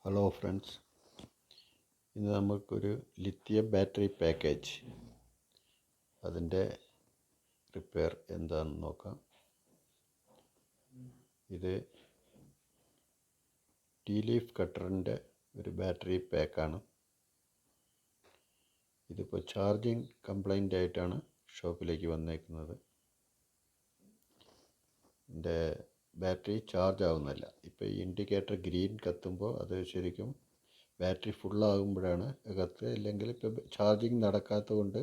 Hello friends, ഇന്ന് നമുക്കൊരു lithium battery package അതിൻ്റെ റിപ്പയർ എന്താണെന്ന് നോക്കാം. ഇത് ടീ ലീഫ് കട്ടറിൻ്റെ ഒരു ബാറ്ററി പാക്കാണ്. ഇതിപ്പോൾ ചാർജിങ് കംപ്ലൈൻ്റ് ആയിട്ടാണ് ഷോപ്പിലേക്ക് വന്നേക്കുന്നത്. ഇതിൻ്റെ ബാറ്ററി ചാർജ് ആവുന്നില്ല. ഇപ്പോൾ ഈ ഇൻഡിക്കേറ്റർ ഗ്രീൻ കത്തുമ്പോൾ അത് ശരിക്കും ബാറ്ററി ഫുള്ളാകുമ്പോഴാണ് കത്തുക. ഇല്ലെങ്കിൽ ഇപ്പോൾ ചാർജിങ് നടക്കാത്തത് കൊണ്ട്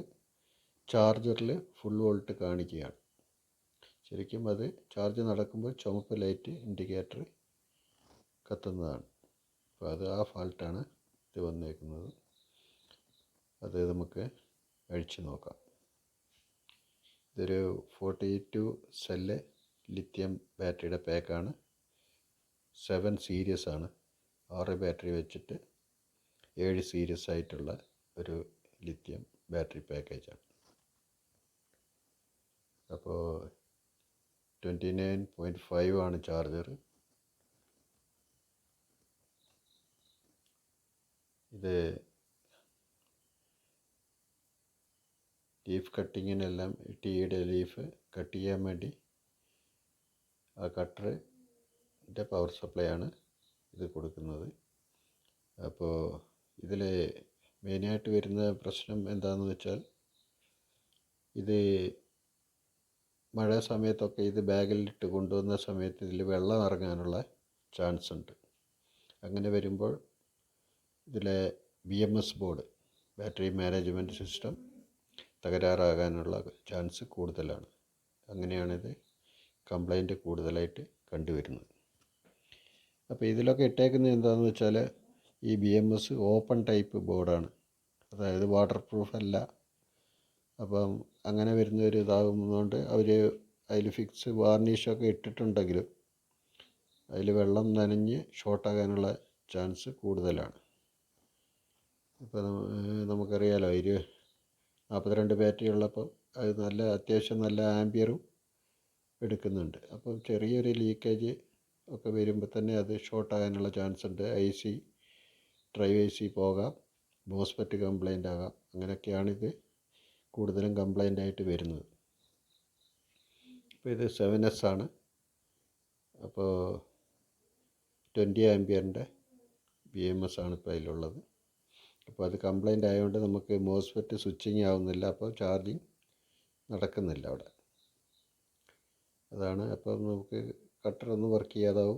ചാർജറിൽ ഫുൾ വോൾട്ട് കാണിക്കുകയാണ്. ശരിക്കും അത് ചാർജ് നടക്കുമ്പോൾ ചുവപ്പ് ലൈറ്റ് ഇൻഡിക്കേറ്റർ കത്തുന്നതാണ്. അപ്പോൾ അത് ആ ഫാൾട്ടാണ് ഇത് വന്നേക്കുന്നത്. അത് നമുക്ക് അഴിച്ചു നോക്കാം. ഇതൊരു 42 സെല്ല് ലിത്തിയം ബാറ്ററിയുടെ പാക്കാണ്. 7 സീരീസ് ആണ്. 6 ബാറ്ററി വെച്ചിട്ട് 7 സീരീസ് ആയിട്ടുള്ള ഒരു ലിത്തിയം ബാറ്ററി പാക്കേജാണ്. അപ്പോൾ 29.5 ആണ് ചാർജർ. ഇത് ലീഫ് കട്ടിങ്ങിനെല്ലാം ടീയുടെ ലീഫ് കട്ട് ചെയ്യാൻ വേണ്ടി ആ കട്ടറിൻ്റെ പവർ സപ്ലൈ ആണ് ഇത് കൊടുക്കുന്നത്. അപ്പോൾ ഇതിൽ മെയിനായിട്ട് വരുന്ന പ്രശ്നം എന്താണെന്ന് വെച്ചാൽ, ഇത് മഴ സമയത്തൊക്കെ ഇത് ബാഗിലിട്ട് കൊണ്ടുവന്ന സമയത്ത് ഇതിൽ വെള്ളം ഇറങ്ങാനുള്ള ചാൻസ് ഉണ്ട്. അങ്ങനെ വരുമ്പോൾ ഇതിലെ BMS board, battery management system, തകരാറാകാനുള്ള ചാൻസ് കൂടുതലാണ്. അങ്ങനെയാണിത് കംപ്ലൈൻറ്റ് കൂടുതലായിട്ട് കണ്ടുവരുന്നത്. അപ്പോൾ ഇതിലൊക്കെ ഇട്ടേക്കുന്നത് എന്താണെന്ന് വെച്ചാൽ, ഈ BMS ഓപ്പൺ ടൈപ്പ് ബോർഡാണ്. അതായത് വാട്ടർ പ്രൂഫ് അല്ല. അപ്പം അങ്ങനെ വരുന്ന ഒരു ഇതാകുന്നതുകൊണ്ട് അവർ അതിൽ ഫിക്സ് വാർണിഷൊക്കെ ഇട്ടിട്ടുണ്ടെങ്കിലും അതിൽ വെള്ളം നനഞ്ഞ് ഷോർട്ടാകാനുള്ള ചാൻസ് കൂടുതലാണ്. ഇപ്പോൾ നമുക്കറിയാലോ, 42 ബാറ്ററി ഉള്ളപ്പോൾ അത് അത്യാവശ്യം നല്ല ആംബിയറും എടുക്കുന്നുണ്ട്. അപ്പം ചെറിയൊരു ലീക്കേജ് ഒക്കെ വരുമ്പോൾ തന്നെ അത് ഷോർട്ടാകാനുള്ള ചാൻസ് ഉണ്ട്. ഡ്രൈവ് IC പോകാം, മോസ്ഫെറ്റ് കംപ്ലൈൻ്റ് ആകാം. അങ്ങനെയൊക്കെയാണിത് കൂടുതലും കംപ്ലൈൻ്റ് ആയിട്ട് വരുന്നത്. ഇപ്പോൾ ഇത് 7S ആണ്. അപ്പോൾ 20 ആംബിയറിൻ്റെ BMS ആണ് ഇപ്പോൾ അതിലുള്ളത്. അപ്പോൾ അത് കംപ്ലൈൻ്റ് ആയതുകൊണ്ട് നമുക്ക് മോസ്ഫെറ്റ് സ്വിച്ചിങ് ആവുന്നില്ല. അപ്പോൾ ചാർജിങ് നടക്കുന്നില്ല അവിടെ. അതാണ്. അപ്പോൾ നമുക്ക് കട്ടറൊന്നും വർക്ക് ചെയ്യാതാവും,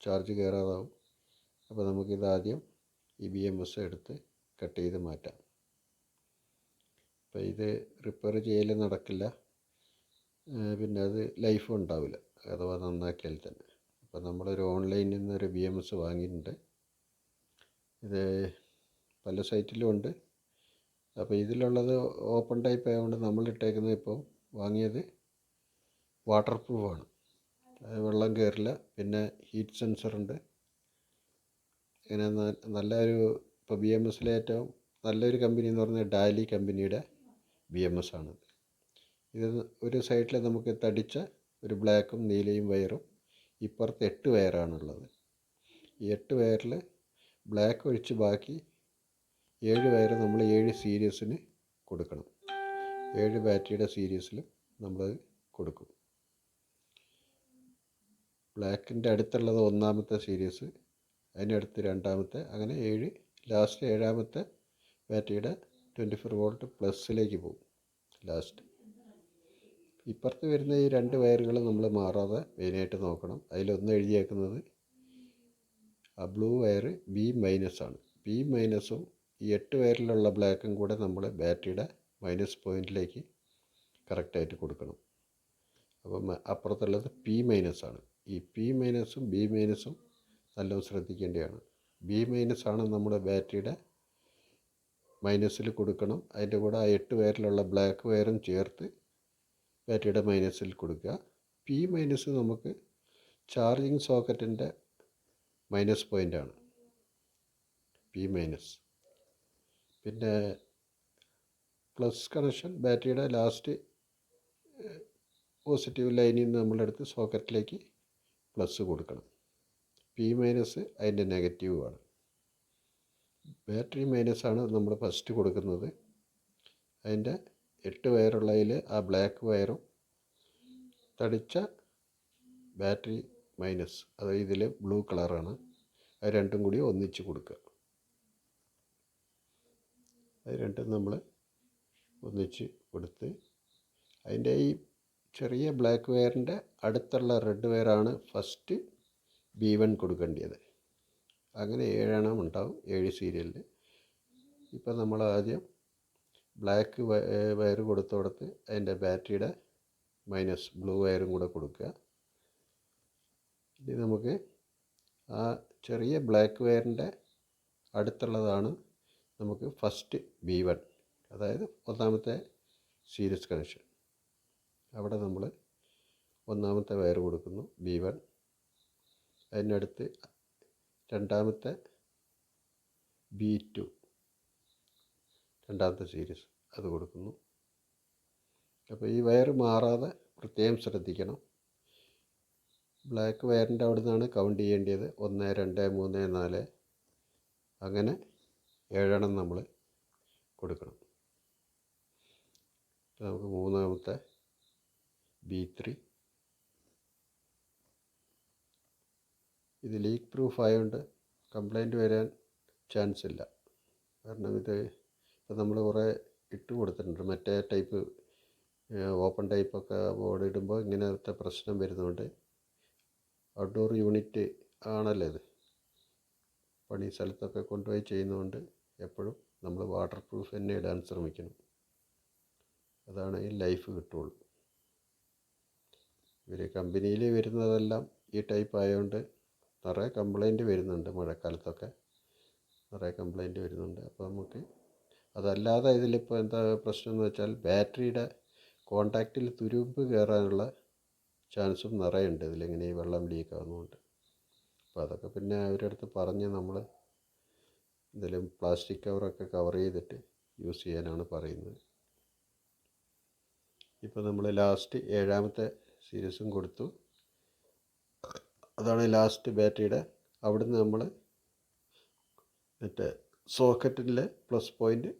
ചാർജ് കയറാതാവും. അപ്പോൾ നമുക്കിതാദ്യം ഈ BMS എടുത്ത് കട്ട് ചെയ്ത് മാറ്റാം. അപ്പോൾ ഇത് റിപ്പയർ ചെയ്യൽ നടക്കില്ല, പിന്നെ അത് ലൈഫും ഉണ്ടാവില്ല അഥവാ നന്നാക്കിയാൽ തന്നെ. അപ്പോൾ നമ്മളൊരു ഓൺലൈനിൽ നിന്നൊരു BMS വാങ്ങിയിട്ടുണ്ട്. ഇത് പല സൈറ്റിലും ഉണ്ട്. അപ്പോൾ ഇതിലുള്ളത് ഓപ്പൺ ടൈപ്പ് ആയതുകൊണ്ട് നമ്മളിട്ടേക്കുന്നത് ഇപ്പോൾ വാങ്ങിയത് വാട്ടർ പ്രൂഫാണ്. വെള്ളം കയറില്ല. പിന്നെ ഹീറ്റ് സെൻസറുണ്ട്. ഇങ്ങനെ നല്ലൊരു, ഇപ്പോൾ BMSലെ ഏറ്റവും നല്ലൊരു കമ്പനി എന്ന് പറഞ്ഞാൽ ഡാലി കമ്പനിയുടെ BMS ആണ്. ഇത് ഒരു സൈഡിൽ നമുക്ക് തടിച്ച ഒരു ബ്ലാക്കും നീലയും വയറും, ഇപ്പുറത്ത് 8 വയറാണുള്ളത്. ഈ 8 വയറിൽ ബ്ലാക്ക് ഒഴിച്ച് ബാക്കി 7 വയർ നമ്മൾ 7 സീരീസിന് കൊടുക്കണം. 7 ബാറ്ററിയുടെ സീരീസിൽ നമ്മൾ കൊടുക്കും. ബ്ലാക്കിൻ്റെ അടുത്തുള്ളത് 1ാമത്തെ സീരീസ്, അതിനടുത്ത് 2ാമത്തെ, അങ്ങനെ 7. ലാസ്റ്റ് 7ാമത്തെ ബാറ്ററിയുടെ 24 വോൾട്ട് പ്ലസ്സിലേക്ക് പോകും ലാസ്റ്റ്. ഇപ്പുറത്ത് വരുന്ന ഈ 2 വയറുകൾ നമ്മൾ മാറാതെ മെയിനായിട്ട് നോക്കണം. അതിലൊന്ന് എഴുതിയേക്കുന്നത് ആ ബ്ലൂ വയർ B- ആണ്. B- ഈ 8 വയറിലുള്ള ബ്ലാക്കും കൂടെ നമ്മൾ ബാറ്ററിയുടെ മൈനസ് പോയിൻറ്റിലേക്ക് കറക്റ്റായിട്ട് കൊടുക്കണം. അപ്പം അപ്പുറത്തുള്ളത് P- ആണ്. ഈ P- B- നല്ലോണം ശ്രദ്ധിക്കേണ്ടതാണ്. B- ആണ് നമ്മുടെ ബാറ്ററിയുടെ മൈനസിൽ കൊടുക്കണം. അതിൻ്റെ കൂടെ ആ 8 വയറിലുള്ള ബ്ലാക്ക് വയറും ചേർത്ത് ബാറ്ററിയുടെ മൈനസിൽ കൊടുക്കുക. P- നമുക്ക് ചാർജിങ് സോക്കറ്റിൻ്റെ മൈനസ് പോയിൻ്റാണ് P-. പിന്നെ പ്ലസ് കണക്ഷൻ ബാറ്ററിയുടെ ലാസ്റ്റ് പോസിറ്റീവ് ലൈനിൽ നിന്ന് നമ്മളെടുത്ത് സോക്കറ്റിലേക്ക് പ്ലസ് കൊടുക്കണം. P- അതിൻ്റെ നെഗറ്റീവുമാണ്. ബാറ്ററി മൈനസാണ് നമ്മൾ ഫസ്റ്റ് കൊടുക്കുന്നത്. അതിൻ്റെ 8 വയറുള്ളതിൽ ആ ബ്ലാക്ക് വയറും തടിച്ച ബാറ്ററി മൈനസ്, അത് ഇതിൽ ബ്ലൂ കളറാണ്, അത് രണ്ടും കൂടി ഒന്നിച്ച് കൊടുക്കുക. അത് രണ്ടും നമ്മൾ ഒന്നിച്ച് കൊടുത്ത് അതിൻ്റെ ഈ ചെറിയ ബ്ലാക്ക് വയറിൻ്റെ അടുത്തുള്ള റെഡ് വയറാണ് ഫസ്റ്റ് B1 കൊടുക്കേണ്ടത്. അങ്ങനെ 7 ഉണ്ടാവും 7 സീരിയലിൽ. ഇപ്പം നമ്മൾ ആദ്യം ബ്ലാക്ക് വയർ കൊടുത്ത് അതിൻ്റെ ബാറ്ററിയുടെ മൈനസ് ബ്ലൂ വയറും കൂടെ കൊടുക്കുക. ഇനി നമുക്ക് ആ ചെറിയ ബ്ലാക്ക് വയറിൻ്റെ അടുത്തുള്ളതാണ് നമുക്ക് ഫസ്റ്റ് B1, അതായത് ഒന്നാമത്തെ സീരീസ് കണക്ഷൻ. അവിടെ നമ്മൾ ഒന്നാമത്തെ വയർ കൊടുക്കുന്നു B1. അതിനടുത്ത് രണ്ടാമത്തെ B2, രണ്ടാമത്തെ സീരീസ്, അത് കൊടുക്കുന്നു. അപ്പോൾ ഈ വയർ മാറാതെ പ്രത്യേകം ശ്രദ്ധിക്കണം. ബ്ലാക്ക് വയറിൻ്റെ അവിടെ നിന്നാണ് കൗണ്ട് ചെയ്യേണ്ടത്. 1 2 3 4 അങ്ങനെ 7 നമ്മൾ കൊടുക്കണം. അപ്പോൾ നമുക്ക് മൂന്നാമത്തെ B3. ഇത് ലീക്ക് പ്രൂഫ് ആയതുകൊണ്ട് കംപ്ലൈൻറ്റ് വരാൻ ചാൻസ് ഇല്ല. കാരണം ഇത് ഇപ്പം നമ്മൾ കുറേ ഇട്ട് കൊടുത്തിട്ടുണ്ട്. മറ്റേ ടൈപ്പ് ഓപ്പൺ ടൈപ്പൊക്കെ ബോർഡ് ഇടുമ്പോൾ ഇങ്ങനത്തെ പ്രശ്നം വരുന്നതുകൊണ്ട്, ഔട്ട്ഡോർ യൂണിറ്റ് ആണല്ലോ ഇത്, പണി സ്ഥലത്തൊക്കെ കൊണ്ടുപോയി ചെയ്യുന്നതുകൊണ്ട് എപ്പോഴും നമ്മൾ വാട്ടർ പ്രൂഫ് തന്നെ ഇടാൻ ശ്രമിക്കണം. അതാണ് ഈ ലൈഫ് കിട്ടുള്ളൂ. ഇവർ കമ്പനിയിൽ വരുന്നതെല്ലാം ഈ ടൈപ്പ് ആയതുകൊണ്ട് നിറയെ കംപ്ലൈൻറ്റ് വരുന്നുണ്ട്. മഴക്കാലത്തൊക്കെ നിറയെ കംപ്ലൈൻറ്റ് വരുന്നുണ്ട്. അപ്പോൾ നമുക്ക് അതല്ലാതെ ഇതിലിപ്പോൾ എന്താ പ്രശ്നം എന്ന് വെച്ചാൽ ബാറ്ററിയുടെ കോണ്ടാക്റ്റിൽ തുരുമ്പ് കയറാനുള്ള ചാൻസും നിറയുണ്ട് ഇതിലിങ്ങനെ ഈ വെള്ളം ലീക്ക് ആകുന്നതുകൊണ്ട്. അപ്പോൾ അതൊക്കെ പിന്നെ അവരുടെ അടുത്ത് പറഞ്ഞ് നമ്മൾ എന്തെങ്കിലും പ്ലാസ്റ്റിക് കവറൊക്കെ കവർ ചെയ്തിട്ട് യൂസ് ചെയ്യാനാണ് പറയുന്നത്. ഇപ്പോൾ നമ്മൾ ലാസ്റ്റ് 7ാമത്തെ സീരീസും കൊടുത്തു. അതാണ് ലാസ്റ്റ് ബാറ്ററിയുടെ. അവിടുന്ന് നമ്മൾ മറ്റേ സോക്കറ്റിലെ പ്ലസ് പോയിൻ്റ്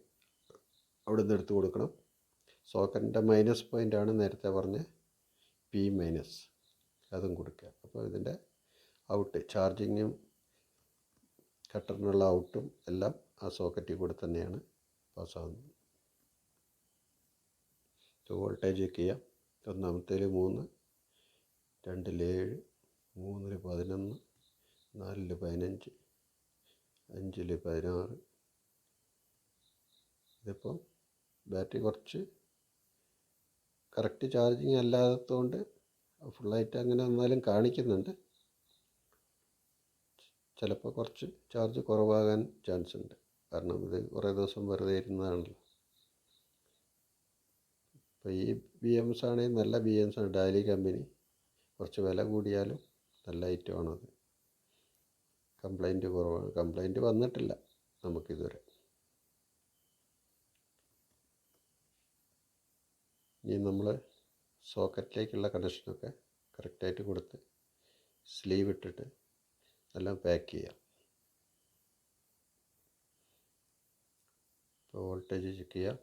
അവിടുന്ന് എടുത്ത് കൊടുക്കണം. സോക്കറ്റിൻ്റെ മൈനസ് പോയിൻ്റാണ് നേരത്തെ പറഞ്ഞ P-, അതും കൊടുക്കുക. അപ്പോൾ ഇതിൻ്റെ ഔട്ട് ചാർജിങ്ങും കട്ടറിനുള്ള ഔട്ടും എല്ലാം ആ സോക്കറ്റിൽ കൂടെ തന്നെയാണ് പാസ്സാകുന്നത്. വോൾട്ടേജ് ചെക്ക് ചെയ്യാം. ഒന്നാമത്തേൽ 3, 2 7, 3 11, 4 15, 5 16. ഇതിപ്പോൾ ബാറ്ററി കുറച്ച് കറക്റ്റ് ചാർജിങ് അല്ലാത്തതുകൊണ്ട് ഫുള്ളായിട്ട് അങ്ങനെ എന്നാലും കാണിക്കുന്നുണ്ട്. ചിലപ്പോൾ കുറച്ച് ചാർജ് കുറവാകാൻ ചാൻസ് ഉണ്ട്. കാരണം ഇത് കുറേ ദിവസം വെറുതെ ഇരുന്നതാണല്ലോ. അപ്പോൾ ഈ BMS ആണെങ്കിൽ നല്ല BMS ആണ്, ഡാലി കമ്പനി. കുറച്ച് വില കൂടിയാലും നല്ല ഐറ്റമാണത്. കംപ്ലൈൻറ്റ് കുറവാണ്. കംപ്ലൈൻറ്റ് വന്നിട്ടില്ല നമുക്കിതുവരെ. ഇനി നമ്മൾ സോക്കറ്റിലേക്കുള്ള കണക്ഷനൊക്കെ കറക്റ്റായിട്ട് കൊടുത്ത് സ്ലീവ് ഇട്ടിട്ട് എല്ലാം പാക്ക് ചെയ്യാം. ഇപ്പോൾ വോൾട്ടേജ് ചെക്ക് ചെയ്യാം.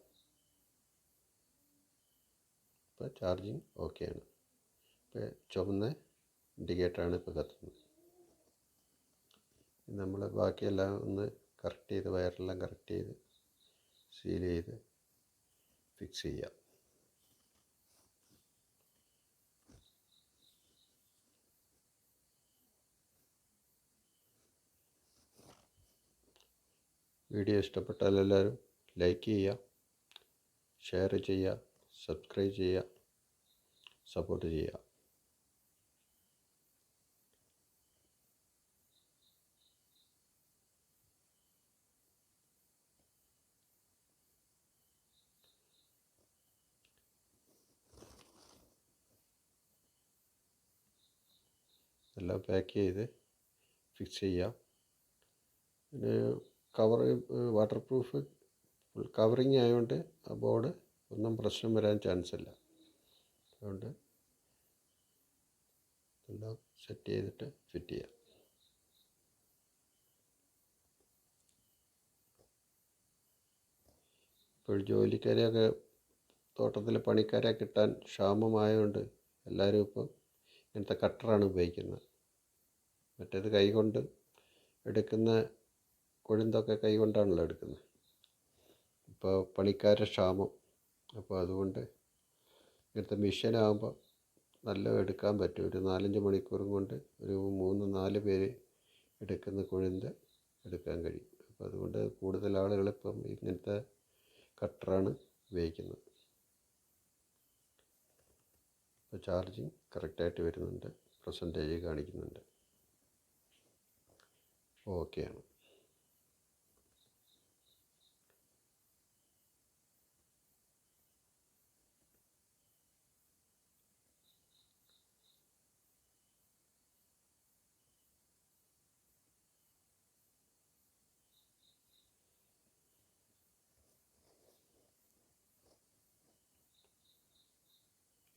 ഇപ്പോൾ ചാർജിങ് ഓക്കെയാണ്. ഇപ്പോൾ ചുവന്ന ഇൻഡിക്കേറ്ററാണ് ഇപ്പോൾ കത്തുന്നത്. നമ്മൾ ബാക്കിയെല്ലാം ഒന്ന് കറക്റ്റ് ചെയ്ത് വയറെല്ലാം കറക്റ്റ് ചെയ്ത് സീൽ ചെയ്ത് ഫിക്സ് ചെയ്യാം. വീഡിയോ ഇഷ്ടപ്പെട്ടാൽ എല്ലാവരും ലൈക്ക് ചെയ്യുക, ഷെയർ ചെയ്യുക, സബ്സ്ക്രൈബ് ചെയ്യുക, സപ്പോർട്ട് ചെയ്യുക. എല്ലാം പാക്ക് ചെയ്ത് ഫിക്സ് ചെയ്യാം. പിന്നെ കവർ വാട്ടർ പ്രൂഫ് കവറിങ് ആയതുകൊണ്ട് ആ ബോർഡ് ഒന്നും പ്രശ്നം വരാൻ ചാൻസ് ഇല്ല. അതുകൊണ്ട് എല്ലാം സെറ്റ് ചെയ്തിട്ട് ഫിറ്റ് ചെയ്യാം. ഇപ്പോൾ ജോലിക്കാരെയൊക്കെ തോട്ടത്തിൽ പണിക്കാരെ കിട്ടാൻ ക്ഷാമമായതുകൊണ്ട് എല്ലാവരും ഇപ്പോൾ ഇങ്ങനത്തെ കട്ടറാണ് ഉപയോഗിക്കുന്നത്. മറ്റേത് കൈകൊണ്ട് എടുക്കുന്ന കൊഴുന്തൊക്കെ കൈകൊണ്ടാണല്ലോ എടുക്കുന്നത്. ഇപ്പോൾ പണിക്കാരുടെ ക്ഷാമം. അപ്പോൾ അതുകൊണ്ട് ഇങ്ങനത്തെ മെഷീനാകുമ്പോൾ നല്ല എടുക്കാൻ പറ്റും. ഒരു 4-5 മണിക്കൂറും കൊണ്ട് ഒരു 3-4 പേര് എടുക്കുന്ന കൊഴുന്ത് എടുക്കാൻ കഴിയും. അപ്പോൾ അതുകൊണ്ട് കൂടുതൽ ആളുകൾ ഇപ്പം ഇങ്ങനത്തെ കട്ടറാണ് ഉപയോഗിക്കുന്നത്. ഇപ്പോൾ ചാർജിങ് കറക്റ്റായിട്ട് വരുന്നുണ്ട്, പെർസെൻറ്റേജ് കാണിക്കുന്നുണ്ട്, ഓക്കെയാണ്.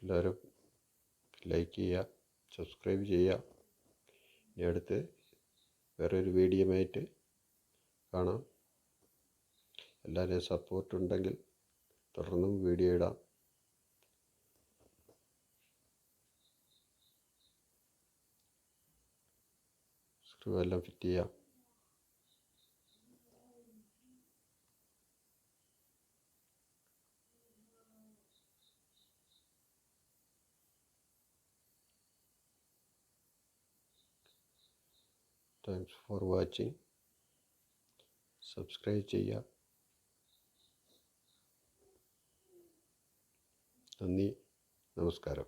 എല്ലാവരും ലൈക്ക് ചെയ്യുക, സബ്സ്ക്രൈബ് ചെയ്യുക. ഇനി അടുത്ത് വേറൊരു വീഡിയോയുമായിട്ട് കാണാം. എല്ലാവരുടെയും സപ്പോർട്ട് ഉണ്ടെങ്കിൽ തുടർന്നും വീഡിയോ ഇടാം. സ്ക്രൂ എല്ലാം ഫിറ്റ് ചെയ്യാം. Thanks for watching. സബ്സ്ക്രൈബ് ചെയ്യുക. നന്ദി, നമസ്കാരം.